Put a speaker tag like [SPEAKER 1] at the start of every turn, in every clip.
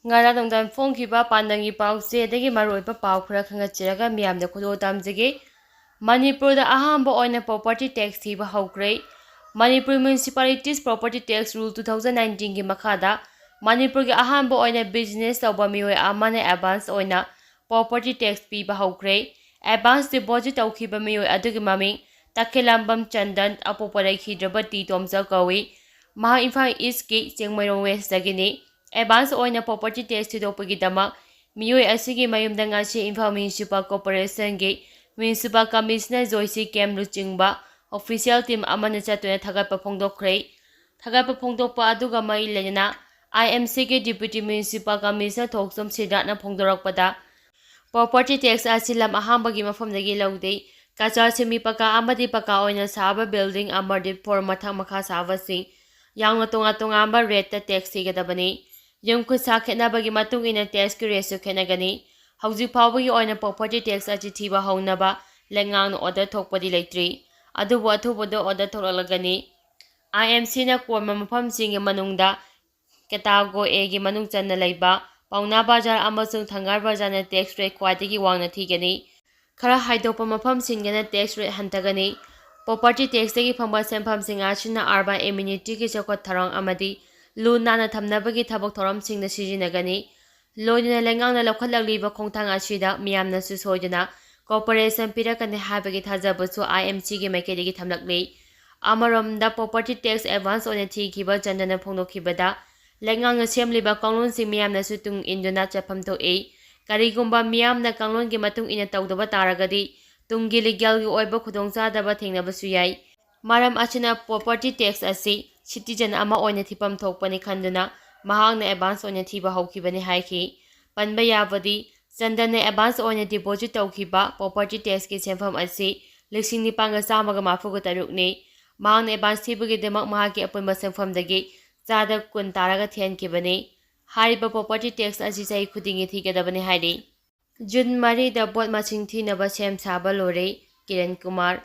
[SPEAKER 1] Ngara dongdan phongkiba pandangi pause dagi maroi pa pau khara khanga chiraga miyamda khudo tamjage Manipur da Ahanba oina property tax thiba houkhre Manipur Municipalities Property Tax Rule 2019 gi makhada Manipur gi Ahanba oina business tawba mioi amane advance oina property tax piba houkhre advance deposit tawkhiba mioi adugi maming Takhelambam Chandan apoparai khidrabati tomja kawi Maha Imphal East ki Chengmairong West dagini advance oina property tax thidopagidama mioi asigi mayumda ngasi Imphal Municipal Corporation gi Municipal Commissioner Joyce Kem Luchingba official team amana chatuna thagapa phongdokkhre thagapa phongdokpa aduga mai lenana IMC ke Deputy Municipal Commissioner Thoksom Sidatna phongdorakpada property tax asilam ahambagi mafamdagi laude kachar semi paka amadi paka oina saba building amadi for mathang makha saba sing yangna tonga amba rate ta tax sigadabani yumkhu sa khetnabagi matung ina tax ki ratio khenagani hauji phawbagi oina property tax achi thiba haunaba lengang order thokpadi leitri adubu athubodo order tholalagani IMC na korma mafam singe manungda Ketago A gi manung channa leiba Pauna Bazar amasung Thangar Bazar na tax rate khwadagi wangna thigani khara haidopa mafam singena tax rate hantagani property tax dagi phangba sempham singa china urban amenity ki chakot tharang amadi luna na thamnabagi thabok thoram singna sijinagani loina lengang na lokhatlakliba khongthang asida miyamna su soidana corporation pirakane habagi thajabasu IMC gi maikedi gi thamlakli amaromda property tax advance on thikiba chandana phongnokhibada lengang semliba kanglon si miyamna su tung induna chapam to a karigumba miyamna kanglon gi matung ina tawdaba taragadi tungi legal gi oiba khudongcha daba thengnabasu yai maram achina property tax asi citizen ama oina thipam thokpani khanduna mahangna advance oina thiba hawkhibani haiki panba yabadi chandana advance oina deposit tawkhiba property tax ki sempham asi liksing ni panga samaga mafuga tarukni mahangna advance thibagi demak mahaki apunba sempham dagi Zada kun taraga thian kibani hariba property tax asi sai khudingi thigadabani hairi Jun mari da bot masing thinaba sem saba lore Kiran Kumar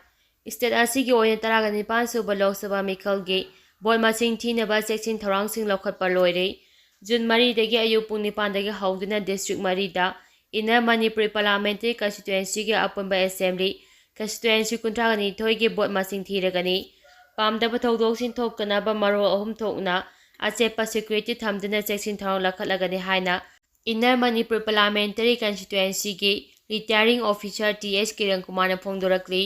[SPEAKER 1] state asi gi oina taraga ni pansu ba lok sabha mikhal gi bot masing thinaba section thorang sing lokhat par loire Jun mari dagi ayu pung nipan dagi hauduna district mari da Inner Manipur Parliamentary Constituency gi apunba assembly constituency kuntraga ni thoi gi bot masing thiragani Pamdaba thokdoksin thokkanaba maro ahum thokna achepa security thamduna section thorang lakhatlagani haina Inner Manipur Parliamentary Constituency gi retiring officer TS Kiran Kumar na phongdorakli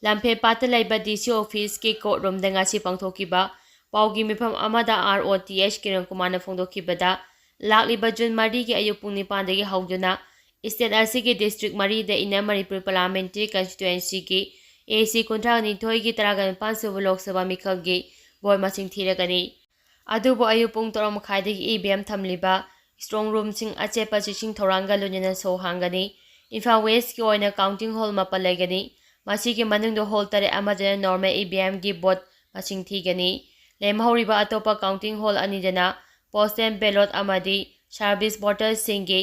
[SPEAKER 1] lampe pata laiba DC office ki courtroom da ngasi pangthokiba paugi mifam amada ROTH Kiran Kumar na phongdokibada lakliba Jun mari gi ayupung nipan dagi hauduna state asigi district mari da Inner Manipur Parliamentary Constituency gi AC kuntragani thoi gi taragan pansubu Lok Sabha mikhal gi boy masing thiragani adubu ayupung toram khaidagi EVM thamliba strong room sing achepa sing thoranga lunina so hangani Imphal West ki oina counting hall mapalagani masigi manung do hall tare amajana normal EVM gi bot masing thigani lemhoriba atopa counting hall anijana postal ballot amadi service voter singi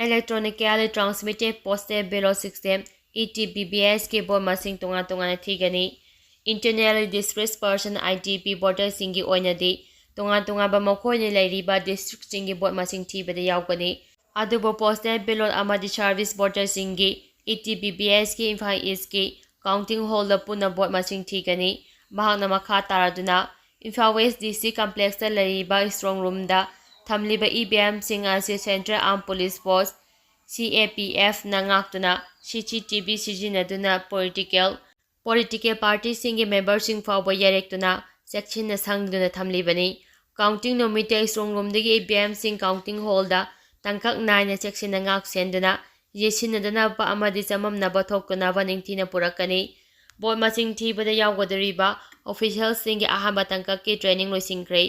[SPEAKER 1] electronically transmitted postal ballot system ETBBS ke bot masing tunga thigani internally displaced person IDP voter singi oina di tunga ba makhoi lairiba district singi bot masing thibada yaugani adubo postal ballot amadi service voter singi ETBBS ki Imphal East ki counting hall da puna bot masing thigani mahangna makha taraduna Imphal West DC complex da lairiba strong room da thamliba EVM singa se Central Armed Police Force CAPF na ngaktuna CCTV sijinaduna political party singi member sing fawba yarektuna section na sangduna thamlibani counting no meter strong room dagi EVM sing counting hall da tangkak 9 na section na ngak senduna yesinadana pa amadi chamam na bathokna ba ningthina purakani bot masing thibada yawgadariba official singi ahamba tangkak ki training loisingkre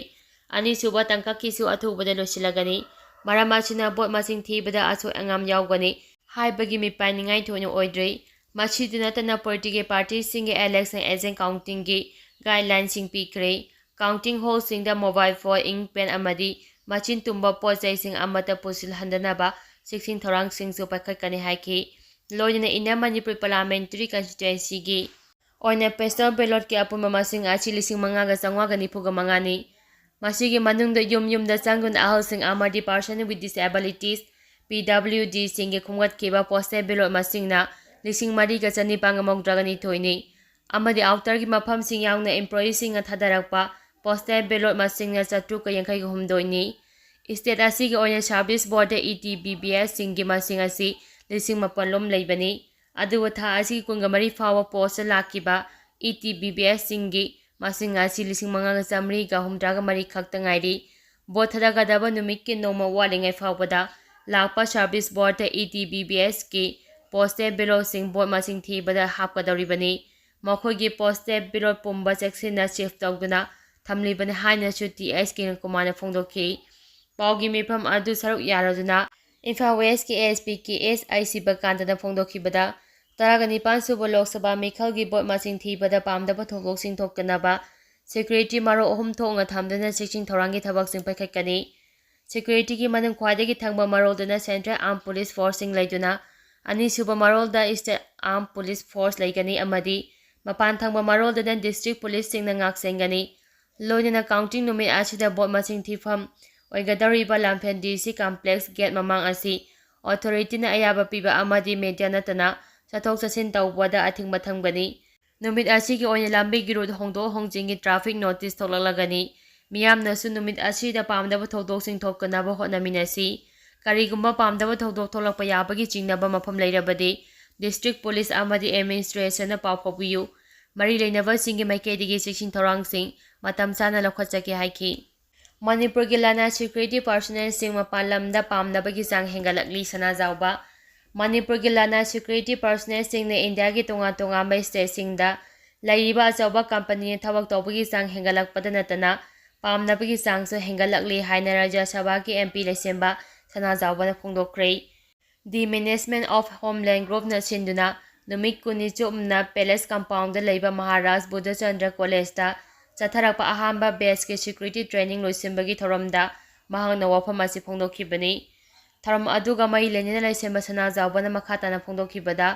[SPEAKER 1] ani suba tangkak ki su athubada losilagani maramachina bot masing thibada aso angam yawgani haibagi mi painingai thoino oidrei machiduna tana political party singi election agent counting gi guidelines sing pikre counting hall sing da mobile phone ink pen amadi machin tumba pochai sing amata pusil handanaba section thorang sing su pakhatkani haiki loina Inner Manipur Parliamentary Constituency gi oina postal ballot ki apuma masing achi lising manga ga changwa ga nipuga mangani ꯃꯁꯤꯒꯤ ꯃꯅꯨꯡꯗ ꯌꯨꯝꯗ ꯆꯪꯗꯨꯅ ꯑꯍꯜꯁꯤꯡ ꯑꯃꯗꯤ person with ꯗꯤꯁꯑꯦꯕꯤꯂꯤꯇꯤꯁ (PWDꯁꯤꯡꯒꯤ ꯈꯣꯝꯒꯠꯈꯤꯕ postal ꯕꯦꯂꯣꯠ ꯃꯁꯤꯡꯅ 4,992ꯅꯤ ꯑꯃꯗꯤ ꯑꯥꯎꯇꯔꯒꯤ ꯃꯐꯝꯁꯤꯡ ꯌꯥꯎꯅ ꯑꯦꯝꯄ꯭ꯂꯣꯌꯤꯁꯤꯡꯅ ꯊꯥꯗꯔꯛꯄ postal ꯕꯦꯂꯣꯠ ꯃꯁꯤꯡꯅ 783ꯅꯤ꯫ ꯏꯁꯇꯦꯠ ꯑꯁꯤꯒꯤ ꯑꯣꯏꯅ ꯁꯥꯔꯚꯤꯁ ꯕꯣꯔꯗ (ETBBS)ꯁꯤꯡꯒꯤ ꯃꯁꯤꯡ ꯑꯁꯤ 1,000 ꯂꯩꯕꯅꯤ, ꯑꯗꯨꯕꯨ ꯊꯥ ꯑꯁꯤꯒꯤ 24 ꯐꯥꯎꯕ ꯄꯣꯁꯇ ꯂꯥꯛꯈꯤꯕ ETBBSꯁꯤꯡꯒꯤ ꯃꯁꯤꯡ ꯑꯁꯤ 5,983 ꯈꯛꯇ ꯉꯥꯏꯔꯤ꯫ ꯚꯣꯠ ꯊꯥꯗꯒꯗꯕ ꯅꯨꯃꯤꯠꯀꯤ ꯅꯣꯡꯃ ꯋꯥꯠꯂꯤꯉꯩ ꯐꯥꯎꯕꯗ ꯂꯥꯛꯄ ꯁꯥꯔꯚꯤꯁ ꯕꯣꯔꯗ ETBBS)ꯀꯤ ꯄꯣꯁꯇꯦꯜ ꯕꯦꯂꯣꯠꯁꯤꯡ ꯚꯣꯠ ꯃꯁꯤꯡ ꯊꯤꯕꯗ ꯍꯥꯞꯀꯗꯧꯔꯤꯕꯅꯤ꯫ ꯃꯈꯣꯏꯒꯤ ꯄꯣꯁꯇꯦꯜ ꯕꯦꯂꯣꯠ ꯄꯨꯝꯕ ꯆꯦꯛꯁꯤꯟꯅ ꯁꯤꯐ ꯇꯧꯗꯨꯅ ꯊꯝꯂꯤꯕꯅꯤ ꯍꯥꯏꯅꯁꯨ ꯇꯤ.ꯑꯩꯆ. ꯀꯤꯔꯟꯀꯨꯃꯥꯔꯅ ꯐꯣꯡꯗꯣꯛꯈꯤ꯫ ꯄꯥꯎꯒꯤ ꯃꯤꯐꯝ ꯑꯗꯨ ꯁꯔꯨꯛ ꯌꯥꯔꯗꯨꯅ ꯏꯝꯐꯥꯜ ꯋꯦꯁꯀꯤ ꯑꯦꯁ.ꯄꯤ. ꯀꯦ.ꯑꯦꯁ.ꯑꯥꯏ. ꯁꯤꯕꯀꯥꯟꯇꯅ ꯐꯣꯡꯗꯣꯛꯈꯤꯕꯗ 19 ꯁꯨꯕ ꯂꯣꯛ ꯁꯚꯥ ꯃꯤꯈꯜꯒꯤ ꯚꯣꯠ ꯃꯁꯤꯡ ꯊꯤꯕꯗ ꯄꯥꯝꯗꯕ ꯊꯧꯗꯣꯛꯁꯤꯡ ꯊꯣꯛꯇꯅꯕ ꯁꯦꯀ꯭ꯌꯨꯔꯤꯇꯤ ꯃꯔꯣꯜ 3 ꯊꯣꯛꯅ ꯊꯝꯗꯨꯅ ꯆꯦꯛꯁꯤꯟ ꯊꯧꯔꯥꯡꯒꯤ ꯊꯕꯛꯁꯤꯡ ꯄꯥꯏꯈꯠꯀꯅꯤ꯫ ꯁꯦꯀ꯭ꯌꯨꯔꯤꯇꯤꯒꯤ ꯃꯅꯨꯡ ꯈ꯭ꯋꯥꯏꯗꯒꯤ ꯊꯪꯕ ꯃꯔꯣꯜꯗꯅ ꯁꯦꯟꯇ꯭ꯔꯦꯜ ꯑꯥꯔꯝ ꯄꯨꯂꯤꯁ ꯐꯣꯔꯁꯁꯤꯡ ꯂꯩꯗꯨꯅ ꯑꯅꯤꯁꯨꯕ ꯃꯔꯣꯜꯗ ꯏꯁꯇꯦꯠ ꯑꯥꯔꯝ ꯄꯨꯂꯤꯁ ꯐꯣꯔꯁ ꯂꯩꯒꯅꯤ ꯑꯃꯗꯤ ꯃꯄꯥꯟ ꯊꯪꯕ ꯃꯔꯣꯜꯗꯅ ꯗꯤꯁꯇ꯭ꯔꯤꯛ ꯄꯨꯂꯤꯁꯁꯤꯡꯅ ꯉꯥꯛ-ꯁꯦꯟꯒꯅꯤ꯫ ꯂꯣꯏꯅꯅ ꯀꯥꯎꯟꯇꯤꯡ ꯅꯨꯃꯤꯠ ꯑꯁꯤꯗ ꯚꯣꯠ ꯃꯁꯤꯡ ꯊꯤꯐꯝ ꯑꯣꯏꯒꯗꯧꯔꯤꯕ ꯂꯝꯐꯦꯜ ꯗꯤ.ꯁꯤ. ꯀꯝꯄ꯭ꯂꯦꯛꯁ ꯒꯦꯠ ꯃꯃꯥꯡ ꯑꯁꯤ ꯑꯣꯊꯣꯔꯤꯇꯤꯅ ꯑꯌꯥꯕ ꯄꯤꯕ ꯑꯃꯗꯤ ꯃꯤꯗꯤꯌꯥ ꯅꯠꯇꯅ ꯆꯠꯊꯣꯛ-ꯆꯠꯁꯤꯟ ꯇꯧꯕꯗ ꯑꯊꯤꯡꯕ ꯊꯝꯒꯅꯤ꯫ ꯅꯨꯃꯤꯠ ꯑꯁꯤꯒꯤ ꯑꯣꯏꯅ ꯂꯝꯕꯤꯒꯤ ꯔꯨꯠ ꯍꯣꯡꯗꯣꯛ-ꯍꯣꯡꯖꯤꯟꯒꯤ ꯇ꯭ꯔꯥꯐꯤꯛ ꯅꯣꯇꯤꯁ ꯊꯣꯛꯂꯛꯂꯒꯅꯤ꯫ ꯃꯤꯌꯥꯝꯅꯁꯨ ꯅꯨꯃꯤꯠ ꯑꯁꯤꯗ ꯄꯥꯝꯗꯕ ꯊꯧꯗꯣꯛꯁꯤꯡ ꯊꯣꯛꯇꯅꯕ ꯍꯣꯠꯅꯃꯤꯟꯅꯁꯤ꯫ ꯀꯔꯤꯒꯨꯝꯕ ꯄꯥꯝꯗꯕ ꯊꯧꯗꯣꯛ ꯊꯣꯛꯂꯛꯄ ꯌꯥꯕꯒꯤ ꯆꯤꯡꯅꯕ ꯃꯐꯝ ꯂꯩꯔꯕꯗꯤ ꯗꯤꯁꯇ꯭ꯔꯤꯛ ꯄꯨꯂꯤꯁ ꯑꯃꯗꯤ ꯑꯦꯗꯃꯤꯅꯤꯁꯇ꯭ꯔꯦꯁꯟꯗ ꯄꯥꯎ ꯐꯥꯎꯕꯤꯌꯨ꯫ ꯃꯔꯤ ꯂꯩꯅꯕꯁꯤꯡꯒꯤ ꯃꯥꯏꯀꯩꯗꯒꯤ ꯆꯦꯛꯁꯤꯟ ꯊꯧꯔꯥꯡꯁꯤꯡ ꯃꯇꯝ ꯆꯥꯅ ꯂꯧꯈꯠꯆꯒꯦ ꯍꯥꯏꯈꯤ꯫ ꯃꯅꯤꯄꯨꯔꯒꯤ ꯂꯅꯥꯏ ꯁꯦꯀ꯭ꯌꯨꯔꯤꯇꯤ ꯄꯔꯁꯣꯅꯦꯜꯁꯤꯡ ꯃꯄꯥꯟ ꯂꯝꯗ ꯄꯥꯝꯅꯕꯒꯤ ꯆꯥꯡ ꯍꯦꯟꯒꯠꯂꯛꯂꯤ꯫ ꯁꯅꯥꯖꯥꯎꯕ ꯃꯅꯤꯄꯨꯔꯒꯤ ꯂꯅꯥꯏ ꯁꯦꯀ꯭ꯌꯨꯔꯤꯇꯤ ꯄꯔꯁꯣꯅꯦꯜꯁꯤꯡꯅ ꯏꯟꯗꯤꯌꯥꯒꯤ ꯇꯣꯉꯥꯟ-ꯇꯣꯉꯥꯟꯕ ꯁ꯭ꯇꯦꯠꯁꯤꯡꯗ ꯂꯩꯔꯤꯕ ꯑꯆꯧꯕ ꯀꯝꯄꯅꯤꯅ ꯊꯕꯛ ꯇꯧꯕꯒꯤ ꯆꯥꯡ ꯍꯦꯟꯒꯠꯂꯛꯄꯗ ꯅꯠꯇꯅ ꯄꯥꯝꯅꯕꯒꯤ ꯆꯥꯡꯁꯨ ꯍꯦꯟꯒꯠꯂꯛꯂꯤ ꯍꯥꯏꯅ ꯔꯥꯖ꯭ꯌ ꯁꯚꯥꯒꯤ ꯑꯦꯝ.ꯄꯤ. ꯂꯩꯁꯦꯝꯕ ꯁꯅꯥꯖꯥꯎꯕꯅ ꯐꯣꯡꯗꯣꯛꯈ꯭ꯔꯦ꯫ ꯗꯤ ꯃꯦꯅꯦꯖꯃꯦꯟꯠ ꯑꯣꯐ ꯍꯣꯝꯂꯦꯟꯗ ꯒ꯭ꯔꯨꯞꯅ ꯁꯤꯟꯗꯨꯅ ꯅꯨꯃꯤꯠ 10ꯅꯤ ꯆꯨꯞꯅ ꯄꯦꯂꯦꯁ ꯀꯝꯄꯥꯎꯟꯗ ꯂꯩꯕ ꯃꯍꯥꯔꯥꯖ ꯕꯨꯙꯆꯟꯗ꯭ꯔ ꯀꯣꯂꯦꯖꯇ ꯆꯠꯊꯔꯛꯄ ꯑꯍꯥꯟꯕ ꯕꯦꯆꯀꯤ ꯁꯦꯀ꯭ꯌꯨꯔꯤꯇꯤ ꯇ꯭ꯔꯦꯅꯤꯡ ꯂꯣꯏꯁꯤꯟꯕꯒꯤ ꯊꯧꯔꯝꯗ ꯃꯍꯥꯛꯅ ꯋꯥꯐꯝ ꯑꯁꯤ ꯐꯣꯡꯗꯣꯛꯈꯤꯕꯅꯤ꯫ ꯊꯧꯔꯝ ꯑꯗꯨꯒ ꯃꯔꯤ ꯂꯩꯅꯅ ꯂꯩꯁꯦꯝꯕ ꯁꯅꯥꯖꯥꯎꯕꯅ ꯃꯈꯥ ꯇꯥꯅ ꯐꯣꯡꯗꯣꯛꯈꯤꯕꯗ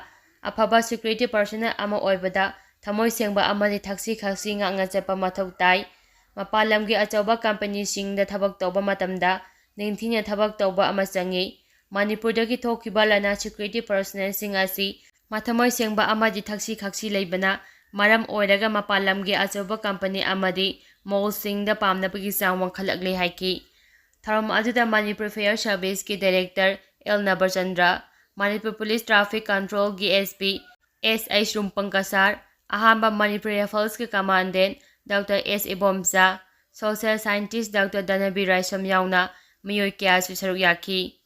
[SPEAKER 1] ꯑꯐꯕ ꯁꯦꯀ꯭ꯌꯨꯔꯤꯇꯤ ꯄꯔꯁꯣꯅꯦꯜ ꯑꯃ ꯑꯣꯏꯕꯗ ꯊꯃꯣꯏ ꯁꯦꯡꯕ ꯑꯃꯗꯤ ꯊꯛꯁꯤ-ꯈꯥꯁꯤ ꯉꯥꯛꯅ ꯆꯠꯄ ꯃꯊꯧ ꯇꯥꯏ꯫ ꯃꯄꯥꯟ ꯂꯝꯒꯤ ꯑꯆꯧꯕ ꯀꯝꯄꯦꯅꯤꯁꯤꯡꯗ ꯊꯕꯛ ꯇꯧꯕ ꯃꯇꯝꯗ ꯅꯤꯡꯊꯤꯅ ꯊꯕꯛ ꯇꯧꯕ ꯑꯃ ꯆꯪꯏ꯫ ꯃꯅꯤꯄꯨꯔꯗꯒꯤ ꯊꯣꯛꯈꯤꯕ ꯂꯅꯥꯏ ꯁꯦꯀ꯭ꯌꯨꯔꯤꯇꯤ ꯄꯔꯁꯣꯅꯦꯜꯁꯤꯡ ꯑꯁꯤ ꯃꯊꯃꯣꯏ ꯁꯦꯡꯕ ꯑꯃꯗꯤ ꯊꯛꯁꯤ-ꯈꯥꯁꯤ ꯂꯩꯕꯅ ꯃꯔꯝ ꯑꯣꯏꯔꯒ ꯃꯄꯥꯟ ꯂꯝꯒꯤ ꯑꯆꯧꯕ ꯀꯝꯄꯅꯤ ꯑꯃꯗꯤ ꯃꯣꯜꯁꯤꯡꯗ ꯄꯥꯝꯅꯕꯒꯤ ꯆꯥꯡ ꯋꯥꯡꯈꯠꯂꯛꯂꯤ ꯍꯥꯏꯈꯤ꯫ ꯊꯧꯔꯝ ꯑꯗꯨꯗ ꯃꯅꯤꯄꯨꯔ ꯐꯥꯌꯔ ꯁꯥꯔꯚꯤꯁꯀꯤ director L. Nabachandra, Manipur police traffic ꯀꯟꯇ꯭ꯔꯣꯜꯒꯤ ꯑꯦꯁ.ꯄꯤ. ꯑꯦꯁ.ꯑꯩꯆ. ꯔꯨꯝꯄꯪꯀꯁꯥꯔ, ꯑꯍꯥꯟꯕ ꯃꯅꯤꯄꯨꯔ ꯔꯥꯏꯐꯜꯁꯀꯤ commandant doctor S. Ibomcha, social scientist doctor Dhanabir Raisham ꯌꯥꯎꯅ ꯃꯤꯑꯣꯏ ꯀꯌꯥꯁꯨ ꯁꯔꯨꯛ ꯌꯥꯈꯤ꯫